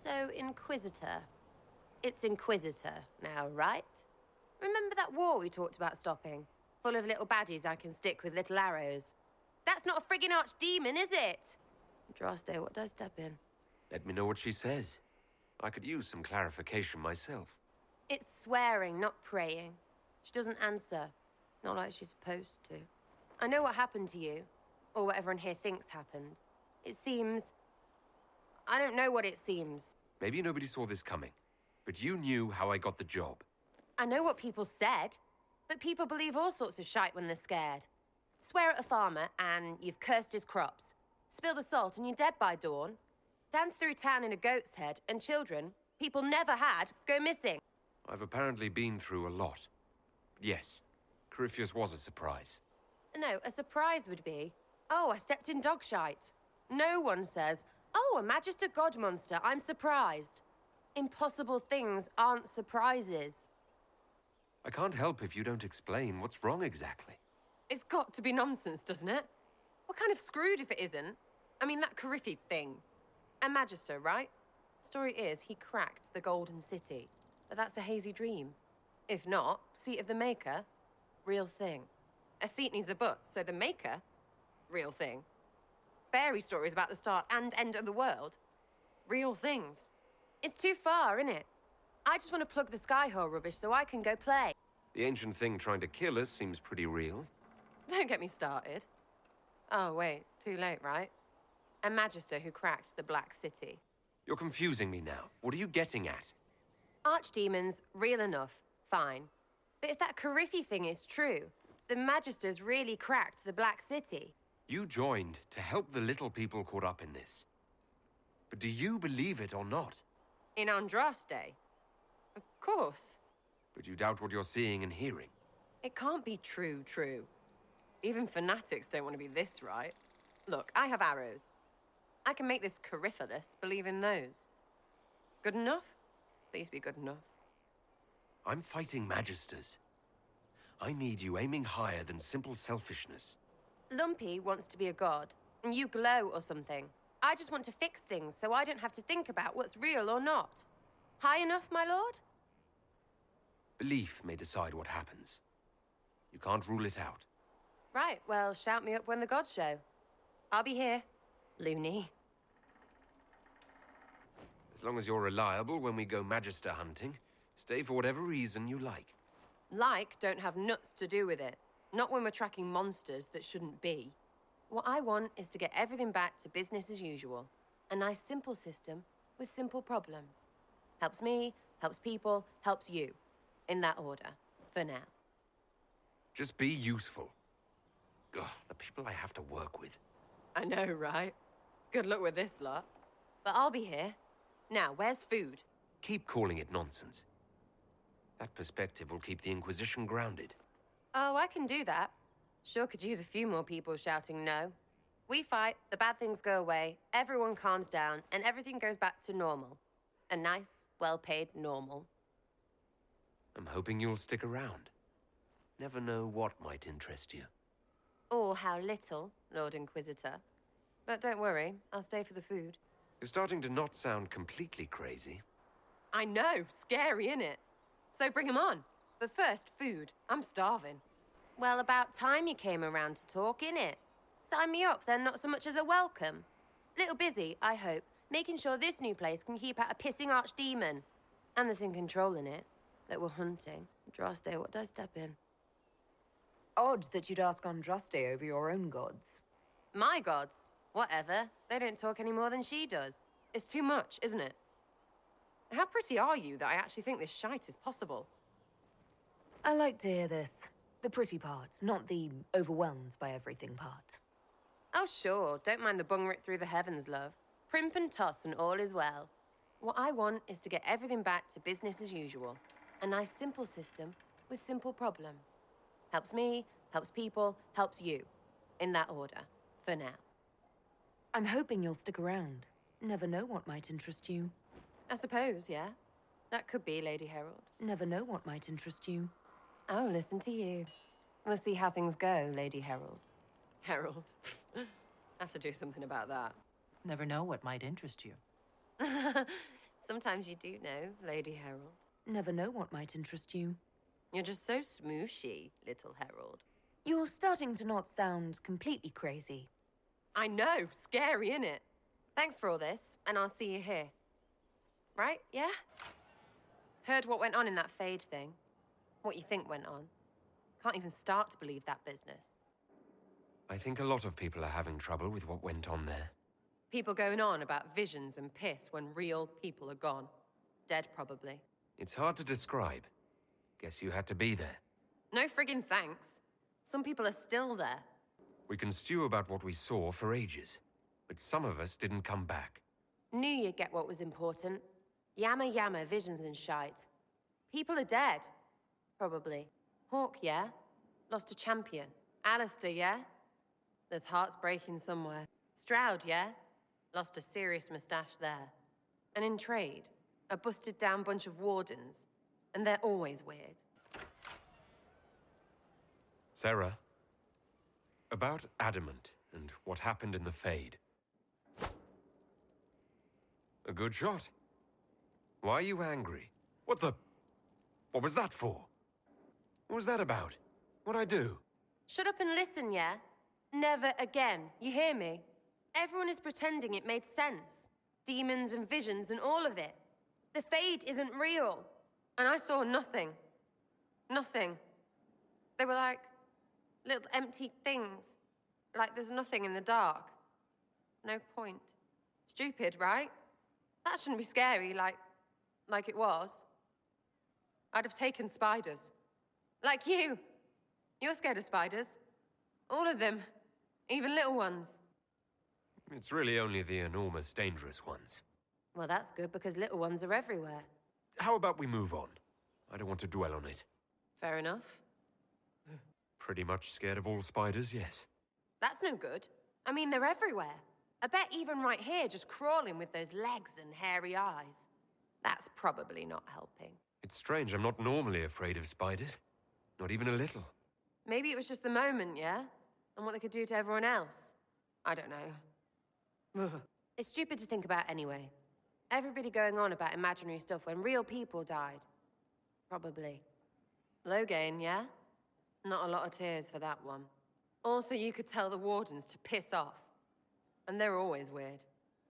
So, Inquisitor. It's Inquisitor now, right? Remember that war we talked about stopping? Full of little baddies I can stick with little arrows. That's not a friggin' archdemon, is it? Droste, what did I step in? Let me know what she says. I could use some clarification myself. It's swearing, not praying. She doesn't answer. Not like she's supposed to. I know what happened to you. Or what everyone here thinks happened. It seems... I don't know what it seems. Maybe nobody saw this coming. But you knew how I got the job. I know what people said. But people believe all sorts of shite when they're scared. Swear at a farmer and you've cursed his crops. Spill the salt and you're dead by dawn. Dance through town in a goat's head and children, people never had, go missing. I've apparently been through a lot. Yes, Corypheus was a surprise. No, a surprise would be, oh, I stepped in dog shite. No one says, oh, a Magister God monster, I'm surprised. Impossible things aren't surprises. I can't help if you don't explain what's wrong exactly. It's got to be nonsense, doesn't it? We're kind of screwed if it isn't. I mean, that Corypheus thing. A Magister, right? Story is, he cracked the Golden City. But that's a hazy dream. If not, seat of the Maker, real thing. A seat needs a butt, so the Maker, real thing. Fairy stories about the start and end of the world, real things. It's too far, innit? I just want to plug the Skyhold rubbish so I can go play. The ancient thing trying to kill us seems pretty real. Don't get me started. Oh, wait, too late, right? A Magister who cracked the Black City. You're confusing me now. What are you getting at? Archdemons, real enough, fine. But if that Corypheus thing is true, the Magisters really cracked the Black City. You joined to help the little people caught up in this. But do you believe it or not? In Andraste? Of course. But you doubt what you're seeing and hearing. It can't be true. Even fanatics don't want to be this right. Look, I have arrows. I can make this Corypheus believe in those. Good enough? Please be good enough. I'm fighting Magisters. I need you aiming higher than simple selfishness. Lumpy wants to be a god, and you glow or something. I just want to fix things so I don't have to think about what's real or not. High enough, my lord? Belief may decide what happens. You can't rule it out. Right, well, shout me up when the gods show. I'll be here, loony. As long as you're reliable when we go Magister hunting, stay for whatever reason you like. Like don't have nuts to do with it. Not when we're tracking monsters that shouldn't be. What I want is to get everything back to business as usual. A nice simple system with simple problems. Helps me, helps people, helps you. In that order, for now. Just be useful. Ugh, the people I have to work with. I know, right? Good luck with this lot. But I'll be here. Now, where's food? Keep calling it nonsense. That perspective will keep the Inquisition grounded. Oh, I can do that. Sure could use a few more people shouting no. We fight, the bad things go away, everyone calms down, and everything goes back to normal. A nice, well-paid normal. I'm hoping you'll stick around. Never know what might interest you. Or how little, Lord Inquisitor. But don't worry, I'll stay for the food. You're starting to not sound completely crazy. I know, scary, innit? So bring 'em on. But first, food. I'm starving. Well, about time you came around to talk, innit? Sign me up, then not so much as a welcome. Little busy, I hope, making sure this new place can keep out a pissing archdemon. And the thing controlling it, that we're hunting. Droste, what did I step in? Odd that you'd ask Andraste over your own gods. My gods. Whatever. They don't talk any more than she does. It's too much, isn't it? How pretty are you that I actually think this shite is possible? I like to hear this. The pretty part, not the overwhelmed by everything part. Oh, sure. Don't mind the bung ripped through the heavens, love. Primp and toss and all is well. What I want is to get everything back to business as usual. A nice simple system with simple problems. Helps me, helps people, helps you. In that order. For now. I'm hoping you'll stick around. Never know what might interest you. I suppose, yeah. That could be, Lady Herald. Never know what might interest you. Oh, listen to you. We'll see how things go, Lady Herald. Herald. Have to do something about that. Never know what might interest you. Sometimes you do know, Lady Herald. Never know what might interest you. You're just so smooshy, little Herald. You're starting to not sound completely crazy. I know, scary, innit? Thanks for all this, and I'll see you here. Right, yeah? Heard what went on in that Fade thing. What you think went on. Can't even start to believe that business. I think a lot of people are having trouble with what went on there. People going on about visions and piss when real people are gone. Dead, probably. It's hard to describe. Guess you had to be there. No friggin' thanks. Some people are still there. We can stew about what we saw for ages, but some of us didn't come back. Knew you'd get what was important. Yammer yammer, visions and shite. People are dead. Probably. Hawk, yeah? Lost a champion. Alistair, yeah? There's hearts breaking somewhere. Stroud, yeah? Lost a serious moustache there. And in trade, a busted down bunch of wardens. And they're always weird. Sera, about Adamant and what happened in the Fade. A good shot. Why are you angry? What was that for? What was that about? What'd I do? Shut up and listen, yeah? Never again, you hear me? Everyone is pretending it made sense. Demons and visions and all of it. The Fade isn't real. And I saw nothing. Nothing. They were like little empty things. Like there's nothing in the dark. No point. Stupid, right? That shouldn't be scary, like it was. I'd have taken spiders. Like you. You're scared of spiders. All of them. Even little ones. It's really only the enormous, dangerous ones. Well, that's good, because little ones are everywhere. How about we move on? I don't want to dwell on it. Fair enough. Pretty much scared of all spiders, yes. That's no good. I mean, they're everywhere. I bet even right here, just crawling with those legs and hairy eyes. That's probably not helping. It's strange, I'm not normally afraid of spiders. Not even a little. Maybe it was just the moment, yeah? And what they could do to everyone else. I don't know. It's stupid to think about anyway. Everybody going on about imaginary stuff when real people died. Probably. Logain, yeah? Not a lot of tears for that one. Also, you could tell the wardens to piss off. And they're always weird.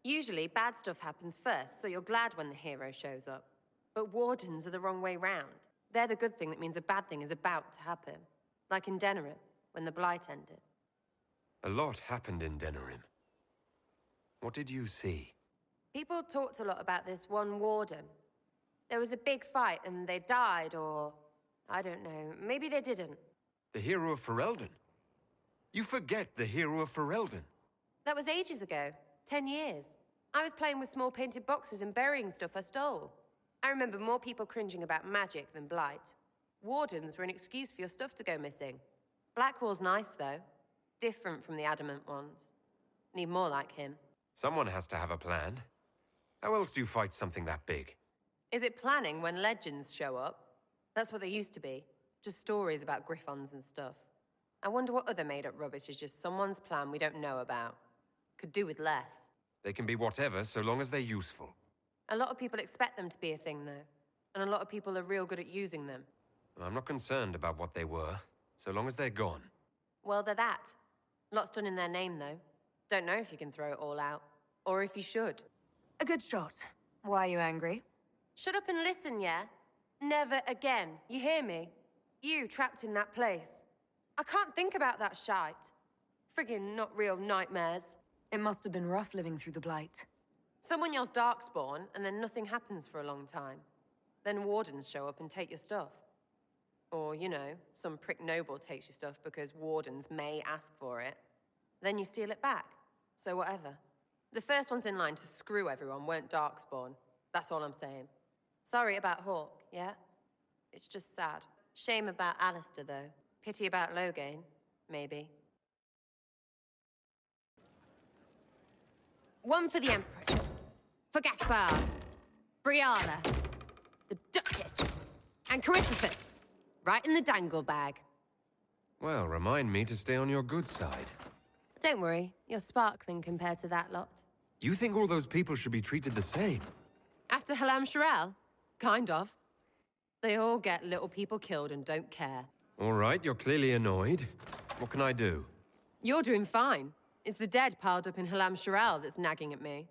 Usually, bad stuff happens first, so you're glad when the hero shows up. But wardens are the wrong way round. They're the good thing that means a bad thing is about to happen. Like in DanaDuchy, when the Blight ended. A lot happened in DanaDuchy. What did you see? People talked a lot about this one warden. There was a big fight and they died, or... I don't know, maybe they didn't. The hero of Ferelden? You forget the hero of Ferelden. That was ages ago. 10 years. I was playing with small painted boxes and burying stuff I stole. I remember more people cringing about magic than Blight. Wardens were an excuse for your stuff to go missing. Blackwall's nice, though. Different from the Adamant ones. Need more like him. Someone has to have a plan. How else do you fight something that big? Is it planning when legends show up? That's what they used to be. Just stories about griffons and stuff. I wonder what other made-up rubbish is just someone's plan we don't know about. Could do with less. They can be whatever, so long as they're useful. A lot of people expect them to be a thing, though. And a lot of people are real good at using them. I'm not concerned about what they were, so long as they're gone. Well, they're that. Lots done in their name, though. Don't know if you can throw it all out. Or if you should. A good shot. Why are you angry? Shut up and listen, yeah? Never again. You hear me? You trapped in that place. I can't think about that shite. Friggin' not real nightmares. It must have been rough living through the Blight. Someone yells Darkspawn, and then nothing happens for a long time. Then wardens show up and take your stuff. Or, you know, some prick noble takes your stuff because wardens may ask for it. Then you steal it back. So whatever. The first ones in line to screw everyone weren't Darkspawn. That's all I'm saying. Sorry about Hawk, yeah? It's just sad. Shame about Alistair, though. Pity about Logain, maybe. One for the Empress. For Gaspard. Briala. The Duchess. And Cariphus. Right in the dangle bag. Well, remind me to stay on your good side. Don't worry, you're sparkling compared to that lot. You think all those people should be treated the same? After after Halam Sharel? Kind of. They all get little people killed and don't care. All right, you're clearly annoyed. What can I do? You're doing fine. It's the dead piled up in Halam Sharel that's nagging at me.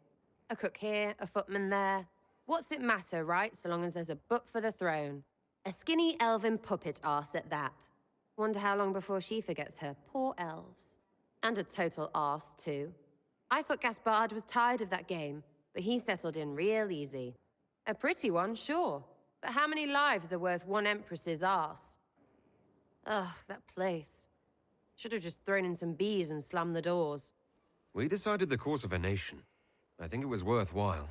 A cook here, a footman there. What's it matter, right, so long as there's a butt for the throne? A skinny elven puppet arse at that. Wonder how long before she forgets her poor elves. And a total arse, too. I thought Gaspard was tired of that game, but he settled in real easy. A pretty one, sure. But how many lives are worth one empress's arse? Ugh, that place. Should have just thrown in some bees and slammed the doors. We decided the course of a nation. I think it was worthwhile.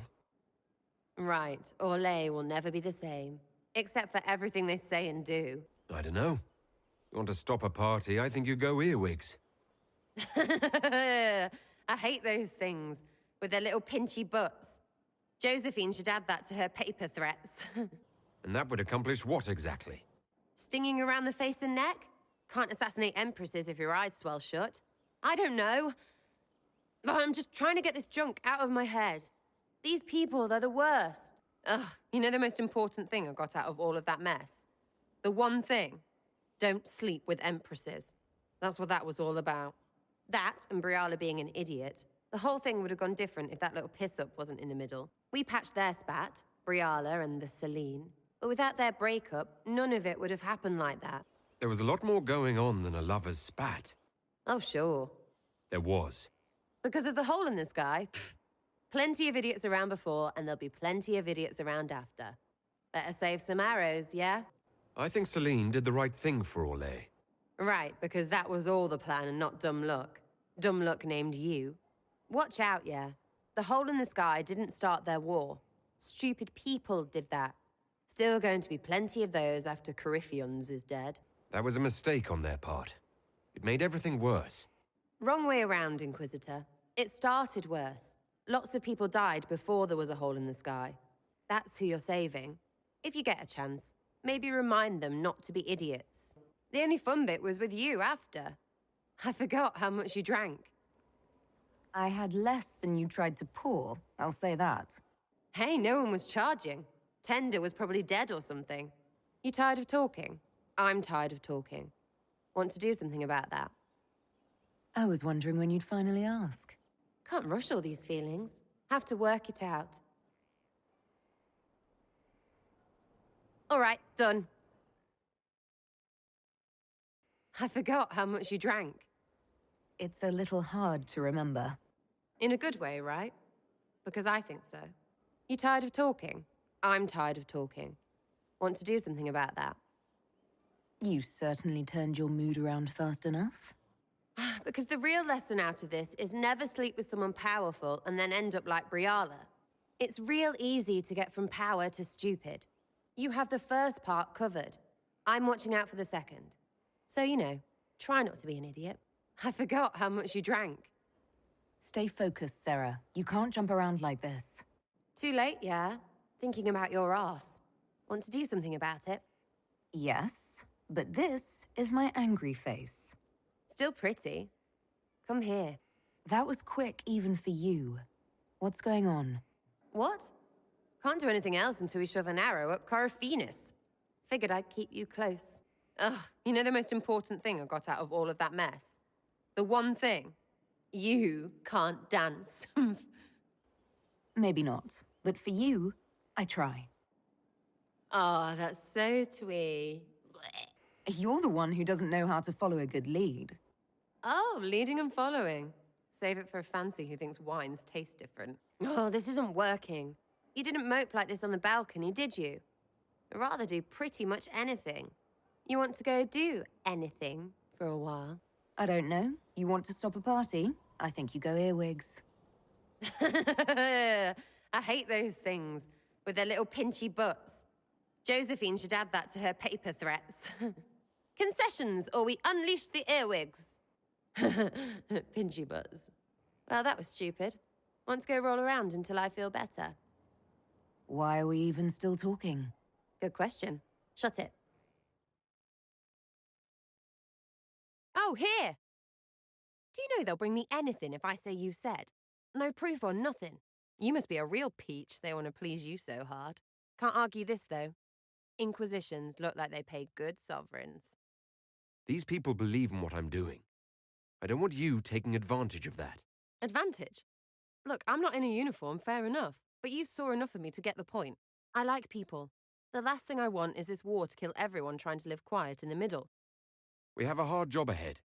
Right, Orlais will never be the same. Except for everything they say and do. I don't know. You want to stop a party, I think you go earwigs. I hate those things, with their little pinchy butts. Josephine should add that to her paper threats. And that would accomplish what exactly? Stinging around the face and neck? Can't assassinate empresses if your eyes swell shut. I don't know. But I'm just trying to get this junk out of my head. These people, they're the worst. Ugh, you know the most important thing I got out of all of that mess? The one thing. Don't sleep with empresses. That's what that was all about. That, and Briala being an idiot. The whole thing would have gone different if that little piss-up wasn't in the middle. We patched their spat, Briala and the Celine. But without their breakup, none of it would have happened like that. There was a lot more going on than a lover's spat. Oh, sure. There was. Because of the hole in the sky, plenty of idiots around before, and there'll be plenty of idiots around after. Better save some arrows, yeah? I think Celine did the right thing for Orlais. Right, because that was all the plan and not dumb luck. Dumb luck named you. Watch out, yeah. The hole in the sky didn't start their war. Stupid people did that. Still going to be plenty of those after Corypheons is dead. That was a mistake on their part. It made everything worse. Wrong way around, Inquisitor. It started worse. Lots of people died before there was a hole in the sky. That's who you're saving. If you get a chance, maybe remind them not to be idiots. The only fun bit was with you after. I forgot how much you drank. I had less than you tried to pour, I'll say that. Hey, no one was charging. Tender was probably dead or something. You tired of talking? I'm tired of talking. Want to do something about that? I was wondering when you'd finally ask. Can't rush all these feelings. Have to work it out. All right, done. I forgot how much you drank. It's a little hard to remember. In a good way, right? Because I think so. You tired of talking? I'm tired of talking. Want to do something about that? You certainly turned your mood around fast enough. Because the real lesson out of this is never sleep with someone powerful and then end up like Briala. It's real easy to get from power to stupid. You have the first part covered. I'm watching out for the second. So, you know, try not to be an idiot. I forgot how much you drank. Stay focused, Sera. You can't jump around like this. Too late, yeah? Thinking about your ass. Want to do something about it? Yes, but this is my angry face. Still pretty. Come here. That was quick even for you. What's going on? What? Can't do anything else until we shove an arrow up Coryphenos. Figured I'd keep you close. Ugh, you know the most important thing I got out of all of that mess? The one thing. You can't dance. Maybe not, but for you, I try. Oh, that's so twee. You're the one who doesn't know how to follow a good lead. Oh, leading and following. Save it for a fancy who thinks wines taste different. Oh, this isn't working. You didn't mope like this on the balcony, did you? I'd rather do pretty much anything. You want to go do anything for a while? I don't know. You want to stop a party? I think you go earwigs. I hate those things, with their little pinchy butts. Josephine should add that to her paper threats. Concessions, or we unleash the earwigs. Pinchy butts. Well, that was stupid. Want to go roll around until I feel better? Why are we even still talking? Good question. Shut it. Oh, here! Do you know they'll bring me anything if I say you said? No proof or nothing. You must be a real peach, they want to please you so hard. Can't argue this, though. Inquisitions look like they pay good sovereigns. These people believe in what I'm doing. I don't want you taking advantage of that. Advantage? Look, I'm not in a uniform, fair enough. But you saw enough of me to get the point. I like people. The last thing I want is this war to kill everyone trying to live quiet in the middle. We have a hard job ahead.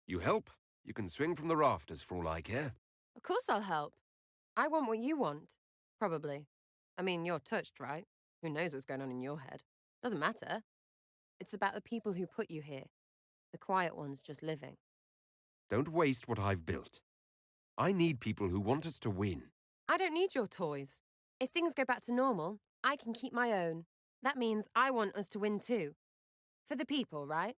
You help, you can swing from the rafters for all I care. Of course I'll help. I want what you want. Probably. I mean, you're touched, right? Who knows what's going on in your head? Doesn't matter. It's about the people who put you here. The quiet ones just living. Don't waste what I've built. I need people who want us to win. I don't need your toys. If things go back to normal, I can keep my own. That means I want us to win too. For the people, right?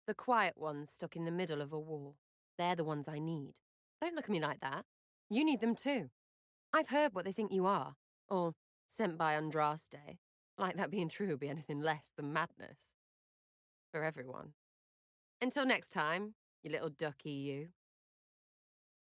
The quiet ones stuck in the middle of a war. They're the ones I need. Don't look at me like that. You need them too. I've heard what they think you are. Or sent by Andraste. Like that being true would be anything less than madness. For everyone. Until next time, you little ducky you.